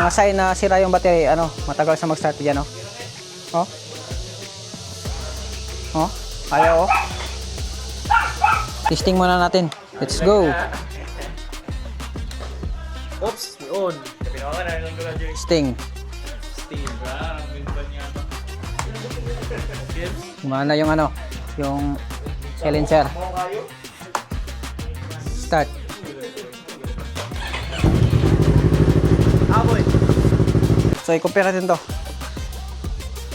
mga sign na sira yung battery, matagal sa mag-start yan, Oh. Oh, ayaw, oh. Testing muna natin. Let's go. Oops, on. Testing. Gumana yung yung silencer. Start. Aboy. So, i-compare natin to.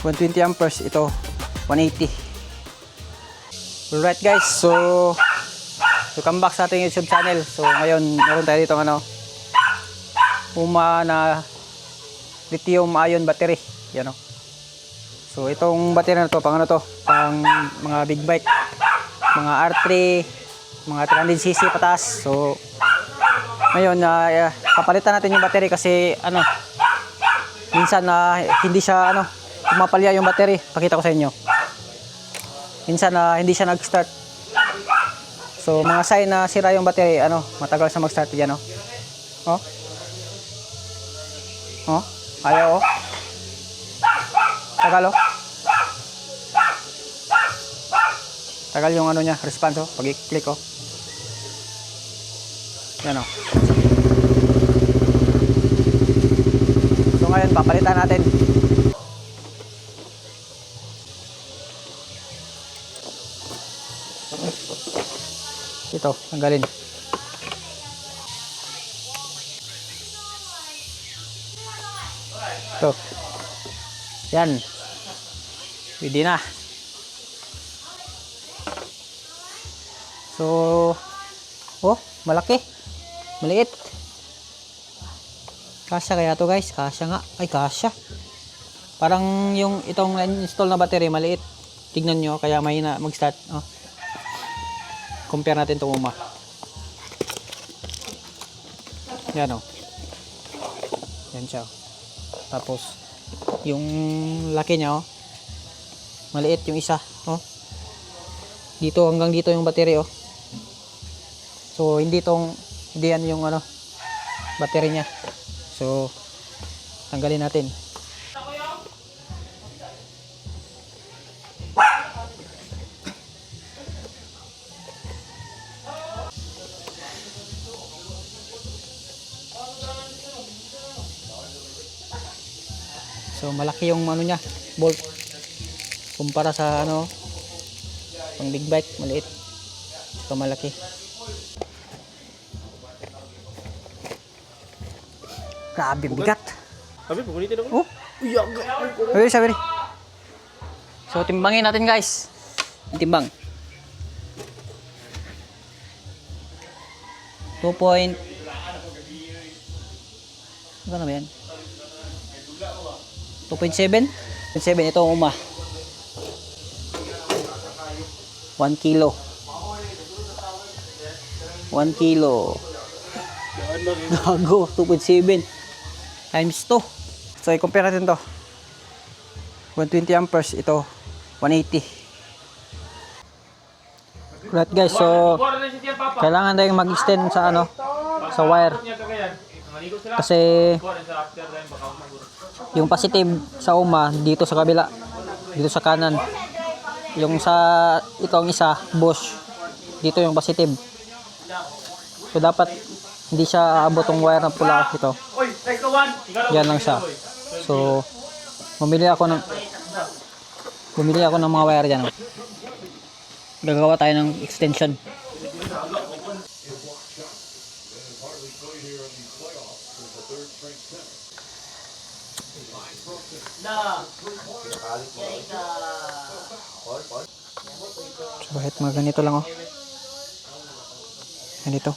120 amperes, ito 180. Alright guys, so welcome back sa ating YouTube channel. So ngayon, meron tayo dito Puma na lithium-ion battery. Yan, So itong battery na to, pang pang mga big bike, mga R3, mga 300cc pataas. So ngayon, papalitan natin yung battery kasi minsan hindi siya pumapalya yung battery. Pakita ko sa inyo. Minsan hindi siya nag-start. So mga sign na sira yung battery, matagal sa mag-start yan, Oh. Oh, ayaw, oh. Tagal, oh. Tagal yung niya, response, oh. Pag i-click, oh. Yan, oh. So ngayon, papalitan natin. Ito, tanggalin. Ito. Yan. Pwede na. So, oh, malaki. Maliit. Kasya kaya to guys? Kasya nga. Ay, kasya. Parang yung itong install na battery, maliit. Tignan nyo, kaya may na mag-start. Oh. Compare natin itong Puma. Yan, oh. Yan siya, oh. Tapos yung laki niya, oh. Maliit yung isa, oh. Dito hanggang dito yung battery, oh. So hindi yan yung battery niya. So tanggalin natin. So malaki yung niya, bolt. Kumpara sa pang big bike, maliit. Ito malaki. Grabe bigat. Sabi, pagunitin ako. Oh. Uy, sabi rin. So timbangin natin guys. Timbang. 2 point. Ano ba yan? 2.7? 2.7, ito Puma. 1 kilo. 1 kilo. Gago, 2.7 times 2. So i-compare natin to. 120 amperes, ito 180. Right guys, so kailangan tayong mag-extend sa sa wire. Kasi yung positive sa Puma dito sa kabila, dito sa kanan. Yung sa itong isa, Bosch, dito yung positive. So dapat hindi siya aabot ng wire na pula ito. Yan lang siya. So bumili ako ng mga wire diyan. Gagawa tayo ng extension. So kahit mga ganito lang, oh. Ganito.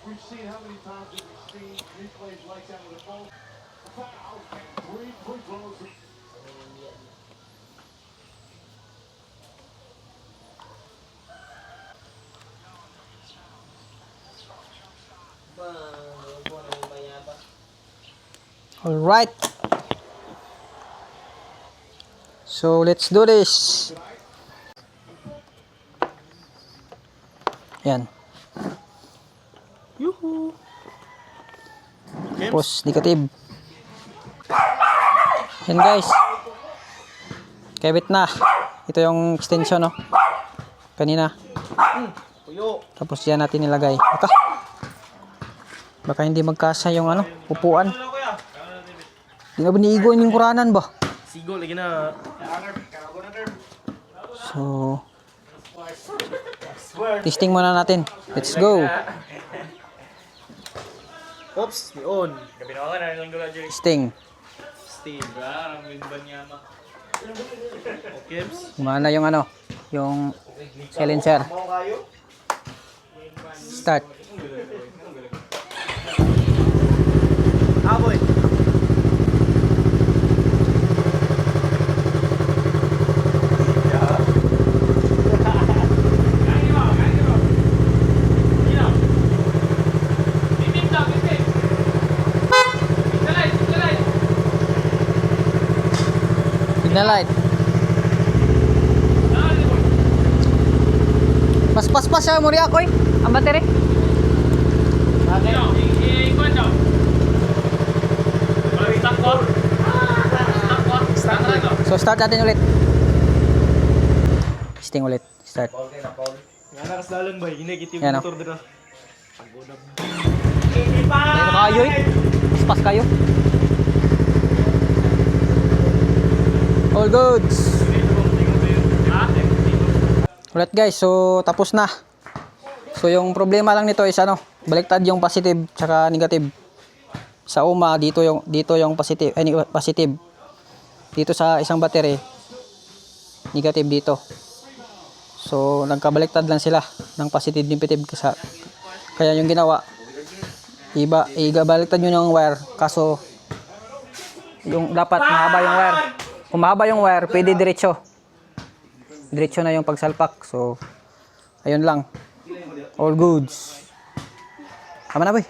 We've seen how many times we've seen replays like that with a ball. Foul. Three free throws. All right. So, let's do this. Yan. Yuhu! Tapos, negative. Yan guys. Kabit na. Ito yung extension, no? Kanina. Puyo! Tapos yan natin nilagay. Baka hindi magkasa yung ano, upuan. Hindi na ba niigoin yung kuranan ba? Sigo, lagi na. So, testing muna natin. Let's go. Oops, may on. Testing. Stay. Okay. Gumana yung ano, yung silencer. Start. Aboy! Signal light. Pas siya mo riya ko eh. Ang battery. So start natin ulit. Testing ulit. Start. Nga nakasalang ba? Hinigitive Yan, motor dito. Ayun kayo eh. Pas kayo. All goods. Alright guys, so tapos na. So yung problema lang nito is ano, baliktad yung positive tsaka negative. Sa uma dito yung positive, positive. Dito sa isang battery, negative dito. So nagkabaliktad lang sila ng positive negative kaya yung ginawa baliktad yun yung wire, kaso yung dapat mahaba yung wire. Kung mahaba yung wire, pwede diretso na yung pagsalpak. So ayun lang, all goods. Tama na boy.